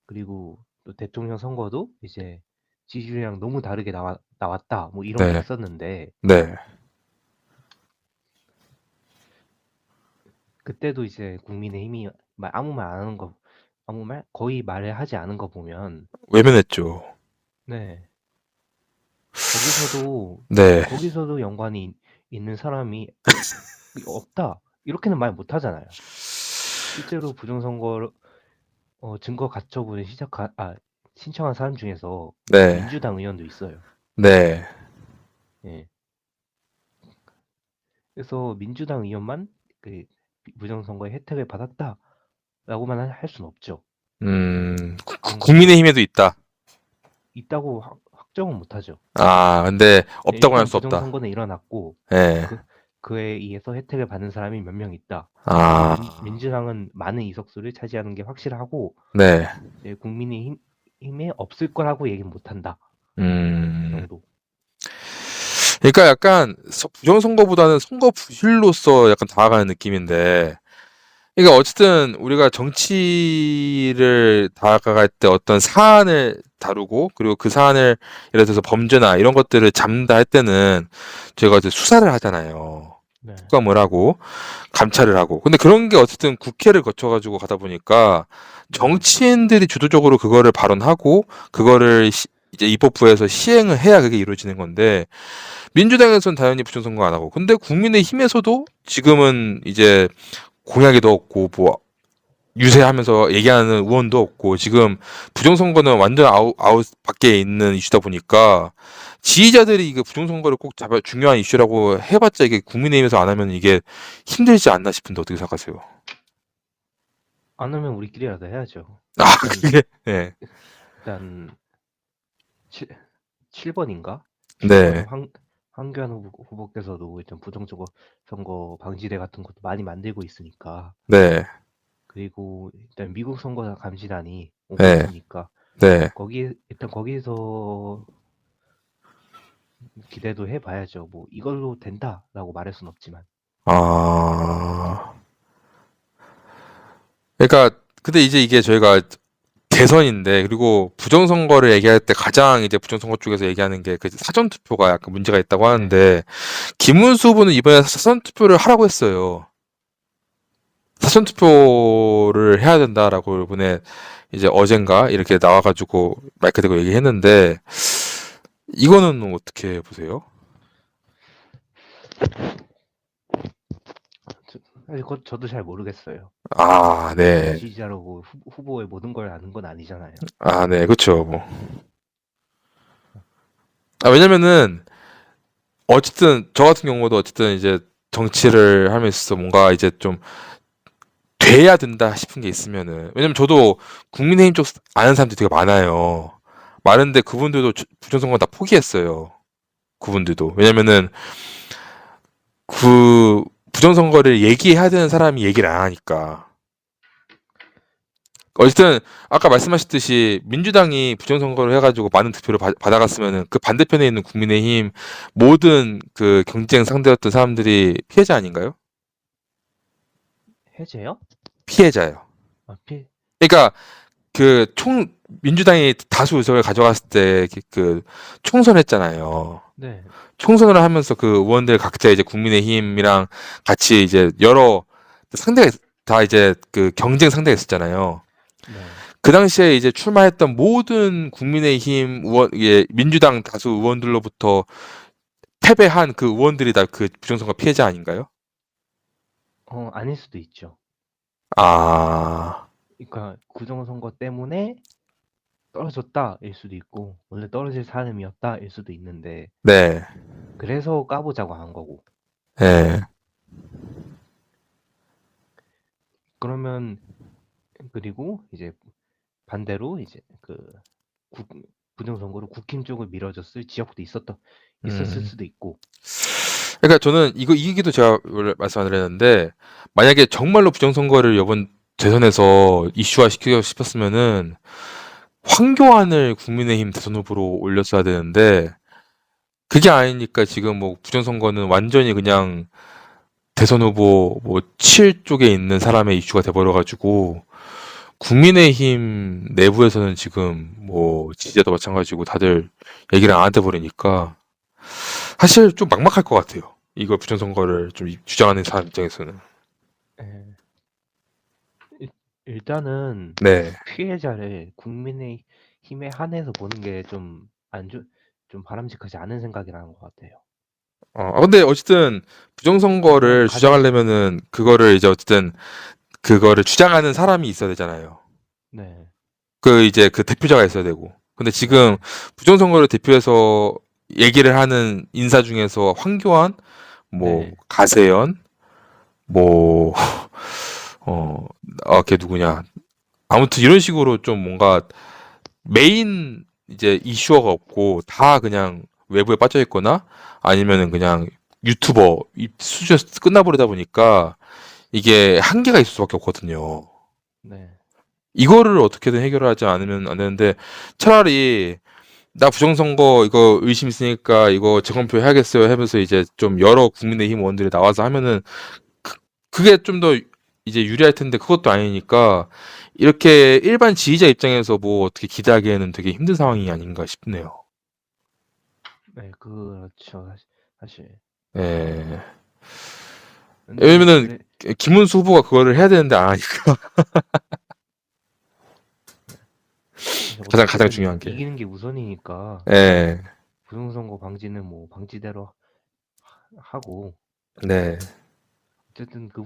Speaker 2: 그리고 또 대통령 선거도 이제 지지율이랑 너무 다르게 나왔다. 뭐 이런 게
Speaker 1: 네.
Speaker 2: 있었는데
Speaker 1: 네.
Speaker 2: 그때도 이제 국민의힘이 아무 말 안 하는 거 아무 말 거의 말을 하지 않은 거 보면
Speaker 1: 외면했죠.
Speaker 2: 네. 거기서도
Speaker 1: 네.
Speaker 2: 거기서도 연관이 있는 사람이 없다. 이렇게는 말 못 하잖아요. 실제로 부정선거 증거 가처분을 신청한 사람 중에서
Speaker 1: 네.
Speaker 2: 민주당 의원도 있어요.
Speaker 1: 네.
Speaker 2: 예. 그래서 민주당 의원만 그 부정선거의 혜택을 받았다라고만 할 수는 없죠. 그런 것도
Speaker 1: 국민의힘에도 있다.
Speaker 2: 있다고 확정은 못하죠.
Speaker 1: 아, 근데 없다고 할
Speaker 2: 일단
Speaker 1: 수 없다.
Speaker 2: 부정선거는 일어났고
Speaker 1: 네.
Speaker 2: 그 그에 의해서 혜택을 받는 사람이 몇 명 있다. 그리고
Speaker 1: 아,
Speaker 2: 민주당은 많은 의석수를 차지하는 게 확실하고
Speaker 1: 네.
Speaker 2: 이제 국민의힘에 없을 거라고 얘기는 못한다
Speaker 1: 음.
Speaker 2: 정도.
Speaker 1: 그러니까 약간 부정선거보다는 선거 부실로서 약간 다가가는 느낌인데, 그러니까 어쨌든 우리가 정치를 다가갈 때 어떤 사안을 다루고, 그리고 그 사안을 예를 들어서 범죄나 이런 것들을 잡는다 할 때는 저희가 이제 수사를 하잖아요.
Speaker 2: 네.
Speaker 1: 특검을 하고, 감찰을 하고. 근데 그런 게 어쨌든 국회를 거쳐가지고 가다 보니까
Speaker 2: 네.
Speaker 1: 정치인들이 주도적으로 그거를 발언하고, 그거를 이제 입법부에서 시행을 해야 그게 이루어지는 건데, 민주당에서는 당연히 부정선거 안 하고, 근데 국민의힘에서도 지금은 이제 공약에도 없고, 뭐, 유세하면서 얘기하는 의원도 없고, 지금 부정선거는 완전 아웃 밖에 있는 이슈다 보니까, 지지자들이 이게 부정선거를 꼭 잡아, 중요한 이슈라고 해봤자 이게 국민의힘에서 안 하면 이게 힘들지 않나 싶은데 어떻게 생각하세요?
Speaker 2: 안 하면 우리끼리라도 해야죠.
Speaker 1: 아,
Speaker 2: 일단
Speaker 1: 그게, 네.
Speaker 2: 일단 7번인가?
Speaker 1: 네.
Speaker 2: 7번 황교안 후보께서도 일단 부정선거 선거 방지대 같은 것도 많이 만들고 있으니까
Speaker 1: 네.
Speaker 2: 그리고 일단 미국 선거 감시단이 오고
Speaker 1: 네.
Speaker 2: 있으니까
Speaker 1: 네.
Speaker 2: 거기서 기대도 해봐야죠. 뭐 이걸로 된다라고 말할 순 없지만.
Speaker 1: 아, 그러니까, 근데 이제 이게 저희가 대선인데 그리고 부정선거를 얘기할 때 가장 이제 부정선거 쪽에서 얘기하는 게 그 사전투표가 약간 문제가 있다고
Speaker 2: 네.
Speaker 1: 하는데 김문수 후보는 이번에 사전투표를 하라고 했어요. 사전투표를 해야 된다라고 이번에 이제 어젠가 이렇게 나와가지고 마이크 대고 얘기했는데 이거는 어떻게 보세요?
Speaker 2: 사실 그건 저도 잘 모르겠어요.
Speaker 1: 아,
Speaker 2: 제가
Speaker 1: 네.
Speaker 2: 지지자라고 후보의 모든 걸 아는 건 아니잖아요.
Speaker 1: 아, 네. 그쵸. 뭐. 아, 왜냐면은 어쨌든 저 같은 경우도 어쨌든 이제 정치를 하면서 뭔가 이제 좀 돼야 된다 싶은 게 있으면은 왜냐면 저도 국민의힘 쪽 아는 사람들이 되게 많아요. 많은데 그분들도 부정선거 다 포기했어요. 그분들도 왜냐면은 그 부정선거를 얘기해야 되는 사람이 얘기를 안 하니까 어쨌든 아까 말씀하셨듯이 민주당이 부정선거를 해가지고 많은 득표를 받아갔으면은 그 반대편에 있는 국민의힘 모든 그 경쟁 상대였던 사람들이 피해자 아닌가요?
Speaker 2: 해제요?
Speaker 1: 피해자요.
Speaker 2: 아,
Speaker 1: 그러니까 그 민주당이 다수 의석을 가져갔을 때 그 총선했잖아요.
Speaker 2: 네,
Speaker 1: 총선을 하면서 그 의원들 각자 이제 국민의힘이랑 같이 이제 여러 상대가 다 이제 그 경쟁 상대가 있었잖아요.
Speaker 2: 네,
Speaker 1: 그 당시에 이제 출마했던 모든 국민의힘 의원, 예, 민주당 다수 의원들로부터 패배한 그 의원들이 다 그 부정선거 피해자 아닌가요?
Speaker 2: 아닐 수도 있죠.
Speaker 1: 아,
Speaker 2: 그러니까 부정선거 때문에 떨어졌다일 수도 있고 원래 떨어질 사람이었다일 수도 있는데
Speaker 1: 네,
Speaker 2: 그래서 까보자고 한 거고.
Speaker 1: 네,
Speaker 2: 그러면 그리고 이제 반대로 이제 그 국, 부정선거로 국힘 쪽을 밀어줬을 지역도 있었을
Speaker 1: 음.
Speaker 2: 수도 있고.
Speaker 1: 그러니까 저는 이 얘기도 제가 원래 말씀 안 드렸는데, 만약에 정말로 부정선거를 이번 대선에서 이슈화 시키고 싶었으면은 황교안을 국민의힘 대선 후보로 올렸어야 되는데, 그게 아니니까 지금 뭐 부정선거는 완전히 그냥 대선 후보 뭐 7 쪽에 있는 사람의 이슈가 돼버려가지고, 국민의힘 내부에서는 지금 뭐 지지자도 마찬가지고 다들 얘기를 안 하다 버리니까 사실 좀 막막할 것 같아요. 이거 부정선거를 좀 주장하는 사람 입장에서는.
Speaker 2: 예, 일단은
Speaker 1: 네.
Speaker 2: 피해자를 국민의힘에 한해서 보는 게 좀 바람직하지 않은 생각이라는 것 같아요.
Speaker 1: 근데 어쨌든
Speaker 2: 왜냐면
Speaker 1: 부정선거를
Speaker 2: 가장
Speaker 1: 주장하려면은 그거를 이제 어쨌든 그거를 주장하는 사람이 있어야 되잖아요.
Speaker 2: 네,
Speaker 1: 그 이제 그 대표자가 있어야 되고. 근데 지금
Speaker 2: 네,
Speaker 1: 부정선거를 대표해서 얘기를 하는 인사 중에서 황교안, 뭐
Speaker 2: 네,
Speaker 1: 가세연, 뭐 어, 걔 누구냐. 아무튼 이런 식으로 좀 뭔가 메인 이제 이슈어가 없고 다 그냥 외부에 빠져 있거나 아니면은 그냥 유튜버 수준에서 끝나버리다 보니까 이게 한계가 있을 수밖에 없거든요.
Speaker 2: 네,
Speaker 1: 이거를 어떻게든 해결하지 않으면 안 되는데 차라리 나 부정선거 이거 의심 있으니까 이거 재검표 해야겠어요 하면서 이제 좀 여러 국민의힘 의원들이 나와서 하면은 그, 그게 좀 더 이제 유리할 텐데 그것도 아니니까 이렇게 일반 지지자 입장에서 뭐 어떻게 기대하기에는 되게 힘든 상황이 아닌가 싶네요.
Speaker 2: 네, 그렇죠. 사실.
Speaker 1: 예.
Speaker 2: 근데
Speaker 1: 왜냐면은 김문수 후보가 그거를 해야 되는데 안 하니까
Speaker 2: 이제
Speaker 1: 가장
Speaker 2: 어떻게든
Speaker 1: 중요한 게.
Speaker 2: 이기는 게 우선이니까
Speaker 1: 예.
Speaker 2: 부정선거 방지는 뭐 방지대로 하고
Speaker 1: 네.
Speaker 2: 어쨌든 그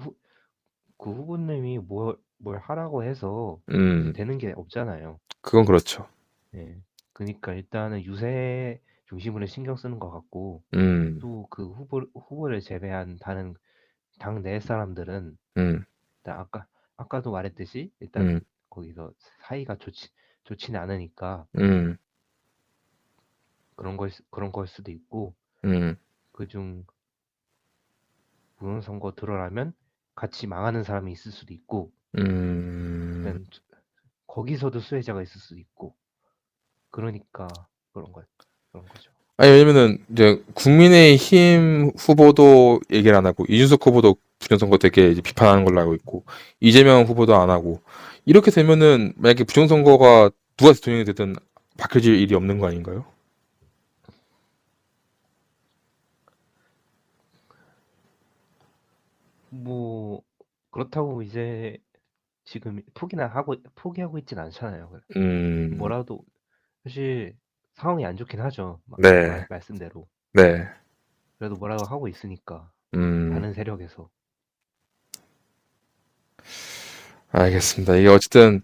Speaker 2: 후보님이 뭘 하라고 해서 이제
Speaker 1: 음.
Speaker 2: 되는 게 없잖아요.
Speaker 1: 그건 그렇죠.
Speaker 2: 예. 그러니까 일단은 유세 중심으로 신경 쓰는 것 같고
Speaker 1: 음.
Speaker 2: 또 그 후보를 제외한 다른 당 내 사람들은
Speaker 1: 음.
Speaker 2: 일단 아까도 말했듯이 일단
Speaker 1: 음.
Speaker 2: 거기서 사이가 좋지는 않으니까
Speaker 1: 음.
Speaker 2: 그런 걸 수도 있고
Speaker 1: 음.
Speaker 2: 그중 부정선거 들어라면 같이 망하는 사람이 있을 수도 있고
Speaker 1: 음.
Speaker 2: 일단 거기서도 수혜자가 있을 수도 있고 그러니까 그런 거죠.
Speaker 1: 아니 왜냐면은 이제 국민의힘 후보도 얘기를 안 하고 이준석 후보도 부정선거 되게 이제 비판하는 걸로 알고 있고 이재명 후보도 안 하고 이렇게 되면은 만약에 부정선거가 누가 대통령이 되든 밝혀질 일이 없는 거 아닌가요?
Speaker 2: 뭐 그렇다고 이제 지금 포기하고 있진 않잖아요.
Speaker 1: 음.
Speaker 2: 뭐라도 사실 상황이 안 좋긴 하죠.
Speaker 1: 네.
Speaker 2: 말씀대로.
Speaker 1: 네.
Speaker 2: 그래도 뭐라도 하고 있으니까
Speaker 1: 음.
Speaker 2: 다른 세력에서.
Speaker 1: 알겠습니다. 이게 어쨌든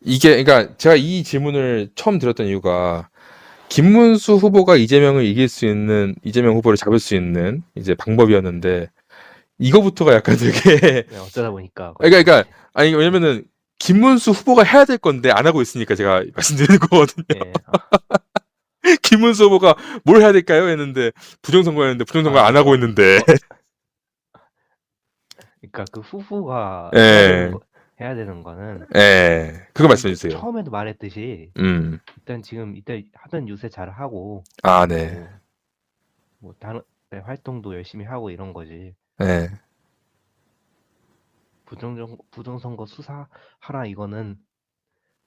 Speaker 1: 이게 그러니까 제가 이 질문을 처음 드렸던 이유가 김문수 후보가 이재명 후보를 잡을 수 있는 이제 방법이었는데 이거부터가 약간 되게
Speaker 2: 네, 어쩌다 보니까
Speaker 1: 그러니까 아니 왜냐면은 김문수 후보가 해야 될 건데 안 하고 있으니까 제가 말씀드리는 거거든요.
Speaker 2: 예,
Speaker 1: 김문수 후보가 뭘 해야 될까요? 했는데 부정선거였는데 부정선거 안 하고 있는데
Speaker 2: 그러니까 그 후보가
Speaker 1: 예.
Speaker 2: 해야 되는 거는
Speaker 1: 예. 그거 말씀해 주세요.
Speaker 2: 처음에도 말했듯이 일단 지금 이때 하던 유세 잘 하고
Speaker 1: 아, 네.
Speaker 2: 뭐 다른 활동도 열심히 하고 이런 거지.
Speaker 1: 예.
Speaker 2: 부정선거 수사하라 이거는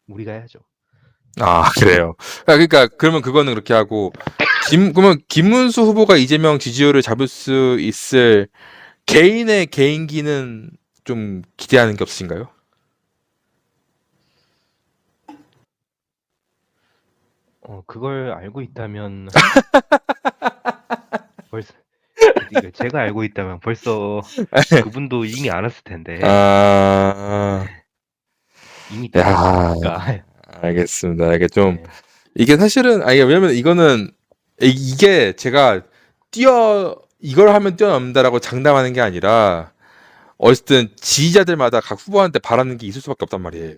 Speaker 2: 우리가 해야죠.
Speaker 1: 아, 그래요. 그러니까 그러면 그거는 그렇게 하고 그러면 김문수 후보가 이재명 지지율을 잡을 수 있을 개인의 개인기는 좀 기대하는 게 없으신가요?
Speaker 2: 그걸 알고 있다면 벌써 이거 제가 알고 있다면 벌써 그분도 이미 알았을 텐데
Speaker 1: 아,
Speaker 2: 이미
Speaker 1: 야,
Speaker 2: 떠났으니까.
Speaker 1: 알겠습니다. 이게 좀
Speaker 2: 네.
Speaker 1: 이게 사실은 이게 왜냐면 이거는 이게 제가 이걸 하면 뛰어넘는다라고 장담하는 게 아니라 어쨌든 지지자들마다 각 후보한테 바라는 게 있을 수밖에 없단 말이에요.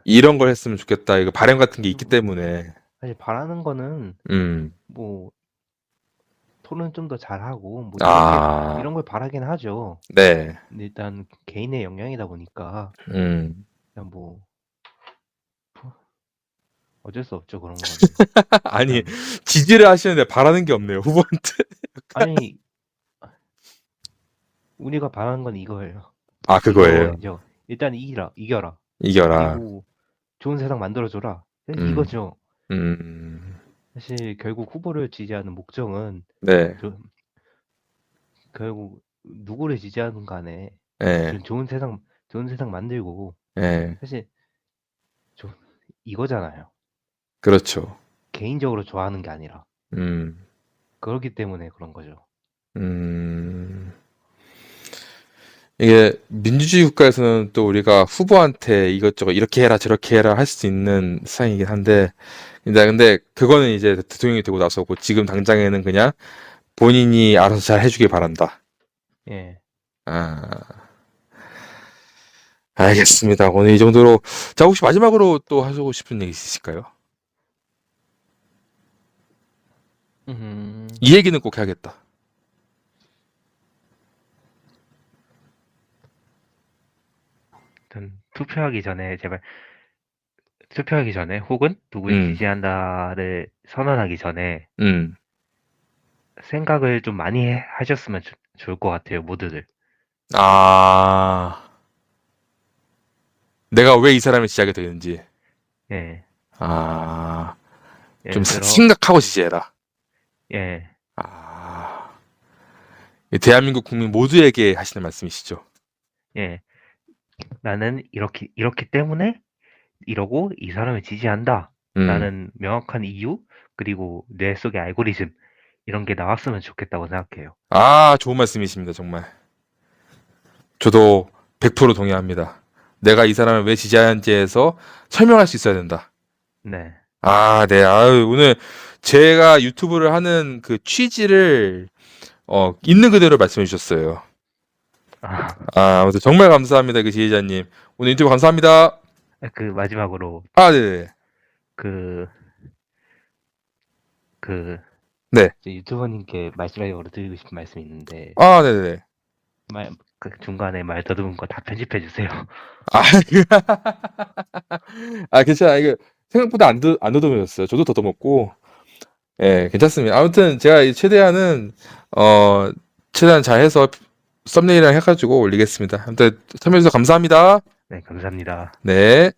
Speaker 1: 이런 걸 했으면 좋겠다. 이거 바람 같은 게 있기 때문에.
Speaker 2: 사실 바라는 거는 뭐 토론 좀 더 잘하고 뭐
Speaker 1: 아,
Speaker 2: 이런 걸 바라긴 하죠.
Speaker 1: 네.
Speaker 2: 근데 일단 개인의 영향이다 보니까 그냥 뭐 어쩔 수 없죠 그런 거는.
Speaker 1: 아니,
Speaker 2: 일단
Speaker 1: 지지를 하시는데 바라는 게 없네요, 후보한테.
Speaker 2: 아니 우리가 바라는 건 이거예요.
Speaker 1: 아, 그거예요.
Speaker 2: 이거죠. 일단 이겨라.
Speaker 1: 이겨라.
Speaker 2: 그리고 좋은 세상 만들어줘라.
Speaker 1: 음,
Speaker 2: 이거죠.
Speaker 1: 음,
Speaker 2: 사실 결국 후보를 지지하는 목적은
Speaker 1: 네,
Speaker 2: 결국 누구를 지지하든 간에
Speaker 1: 예,
Speaker 2: 좋은 세상 만들고
Speaker 1: 예,
Speaker 2: 사실 좀 이거잖아요.
Speaker 1: 그렇죠.
Speaker 2: 개인적으로 좋아하는 게 아니라
Speaker 1: 음,
Speaker 2: 그렇기 때문에 그런 거죠.
Speaker 1: 음. 이게 민주주의 국가에서는 또 우리가 후보한테 이것저것 이렇게 해라 저렇게 해라 할 수 있는 사항이긴 한데 근데 그거는 이제 대통령이 되고 나서고 지금 당장에는 그냥 본인이 알아서 잘 해주길 바란다.
Speaker 2: 예.
Speaker 1: 아, 알겠습니다. 오늘 이 정도로 자 혹시 마지막으로 또 하시고 싶은 얘기 있으실까요? 이 얘기는 꼭 해야겠다.
Speaker 2: 투표하기 전에 제발 투표하기 전에 혹은 누굴
Speaker 1: 음,
Speaker 2: 지지한다를 선언하기 전에
Speaker 1: 음.
Speaker 2: 생각을 좀 많이 하셨으면 좋을 것 같아요, 모두들.
Speaker 1: 아, 내가 왜 이 사람을 지지하게 되는지.
Speaker 2: 예.
Speaker 1: 아, 좀
Speaker 2: 예를 들어,
Speaker 1: 생각하고 지지해라.
Speaker 2: 예,
Speaker 1: 아, 이 대한민국 국민 모두에게 하시는 말씀이시죠?
Speaker 2: 예. 나는 이렇기 때문에 이러고 이 사람을 지지한다.
Speaker 1: 음,
Speaker 2: 라는 명확한 이유, 그리고 뇌 속의 알고리즘, 이런 게 나왔으면 좋겠다고 생각해요.
Speaker 1: 아, 좋은 말씀이십니다, 정말. 저도 100% 동의합니다. 내가 이 사람을 왜 지지하는지에서 설명할 수 있어야 된다.
Speaker 2: 네.
Speaker 1: 아, 네. 아유, 오늘 제가 유튜브를 하는 그 취지를 있는 그대로 말씀해 주셨어요.
Speaker 2: 아,
Speaker 1: 아, 아무튼 정말 감사합니다, 그 지휘자님. 오늘 인터뷰 감사합니다.
Speaker 2: 그 마지막으로
Speaker 1: 아, 네네.
Speaker 2: 그, 그,
Speaker 1: 네.
Speaker 2: 저 유튜버님께 말씀하려고 드리고 싶은 말씀이 있는데,
Speaker 1: 아, 네네.
Speaker 2: 그 중간에 말 더듬은 거 다 편집해 주세요.
Speaker 1: 아, 아, 괜찮아. 이게 생각보다 안 더듬어졌어요. 저도 더듬었고. 예, 괜찮습니다. 아무튼 제가 최대한은 최대한 잘해서 썸네일이랑 해가지고 올리겠습니다. 아무튼 참여해주셔서 감사합니다.
Speaker 2: 네, 감사합니다.
Speaker 1: 네.